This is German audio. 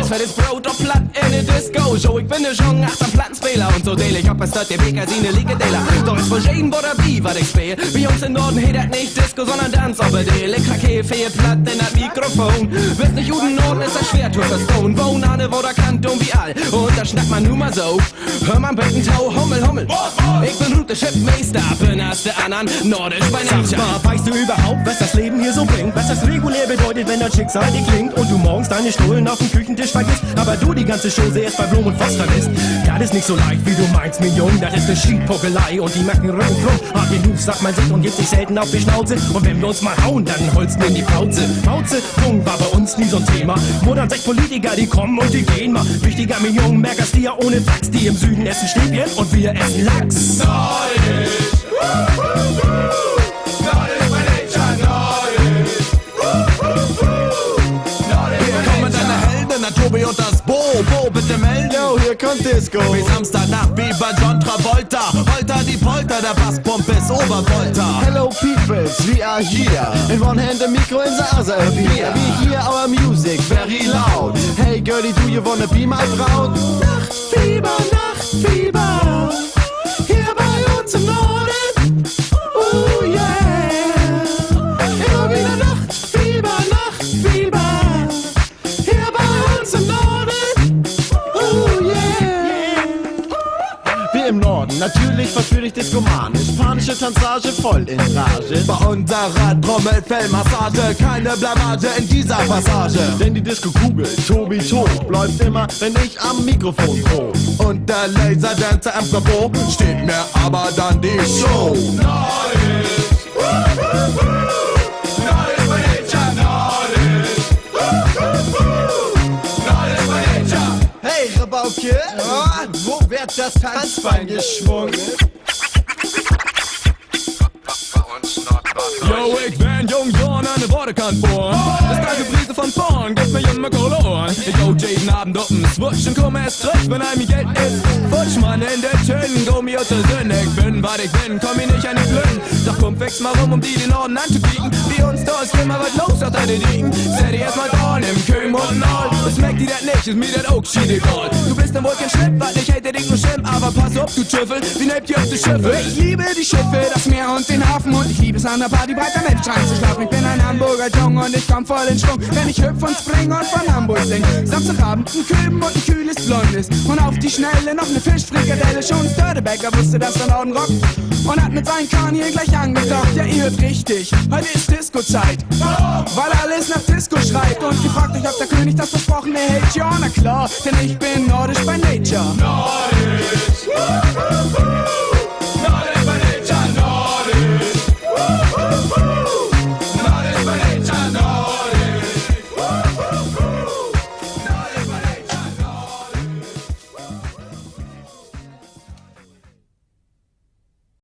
Fettes Brot auf Platt in der Disco. Show, ich bin ne Jong, achter Plattenspieler und so deal ich ob es dort der Bäcker sie ne Liegedela. Doch es voll jeden oder wie, was ich spiel. Bei uns im Norden hedert nicht Disco, sondern Dance, aber die Elektrake fehlt platt in das Mikrofon. Wisst nicht, Juden Norden ist das schwer, tust das Stone. Wohn an der Kant und wie all. Und da schnackt man nur mal so. Hör man Beckentau, Hummel, Hummel. Ich bin Route Chipmeister, bin als der anderen Nordisch bei Nature. Sag mal, weißt du überhaupt, was das Leben hier so bringt? Was das regulär bedeutet, wenn das Schicksal dir klingt und du morgens deine Stullen auf dem Küchentisch vergisst, aber du die ganze Chose erst bei Blum und Voss vermisst. Das ist nicht so leicht, wie du meinst, mein Jung. Das ist ne Schiedpuckelei und die machen Rücken krumm. Hart genug, sagt man sich und gibt sich selten auf die Schnauze. Und wenn wir uns mal hauen, dann holsten in die Pauze. Pauze, Jung, war bei uns nie so ein Thema. Modern sechs Politiker, die kommen und die gehen mal. Wichtiger, mein Jung, merkst du ja ohne Wachs. Die im Süden essen Stäbchen und wir essen Lachs. Nordisch, Nordisch bei Nature, Nordisch, Nordisch. Hier kommen deine Helden, der Tobi und das Bo, bitte melden. Yo, hier kommt Disco. Wie Samstagnacht, wie bei John Travolta. Holter die Polter, der Basspump ist Obervolta. Hello peoples, we are here. In one hand the micro, in the other a beer. We hear our music very loud. Hey girlie, do you wanna be my Braut? Nachtfieber, Nachtfieber. Hier bei uns im Norden. Oh yeah. Immer wieder Nachtfieber, Nachtfieber. Hier bei uns im Norden. Oh yeah. Wir im Norden, natürlich verführlich diskomanisch. Panische Tanzage voll in Rage. Bei unserer Trommelfellmassage keine Blamage in dieser Passage. Denn die Disco-Kugel, Tobi tot, bleibt immer, wenn ich am Mikrofon prob. Und der Laserdancer am Kapot steht mir aber dann die Show. Nordisch, Nordisch bei Nature, Nordisch, Nordisch bei Nature. Hey Rabauke, wo wird das Tanzbein geschwungen? Yo, ich bin jung, John an der Wortekant vor. Das kalte Brise von vorn, gibt mir immer Kolor. Ich hau jeden Abend auf den Switch und komm erst zurück, wenn einem Geld ist. Futsch, Mann, in der schönen Gummi und der Sinn. Ich bin, was ich bin, komm ich nicht an die Blöden. Doch komm, fix mal rum, um die den Norden anzukicken. Wie uns da ist immer was los, sagt er die Liegen. Seh die erstmal da, nimm Köhm und All. Das merkt die das nicht, ist mir das auch schiedegal. Du bist dann wohl kein Schlimm, weil ich hätte dich nur schlimm. Aber pass auf, du Tüffel, wie nehmt ihr auf die Schiffe? Ich liebe die Schiffe, das Meer und den Hafen. Und ich liebe es an der Party breiter Mensch reinzuschlafen. Ich bin ein Hamburger Jung und ich komm voll in Schwung, wenn ich hüpf und spring und von Hamburg sing. Samstagabend ein Köben und ein kühles Blondes und auf die Schnelle noch ne Fischfrikadelle. Schon Störtebecker wusste, dass der Norden rockt und hat mit seinen Kahn hier gleich angedockt. Ja, ihr hört richtig, heute ist Disco-Zeit, weil alles nach Disco schreit. Und ihr fragt euch, ob der König das Versprochene hält. Ja, na klar, denn ich bin Nordisch by Nature. Nordisch,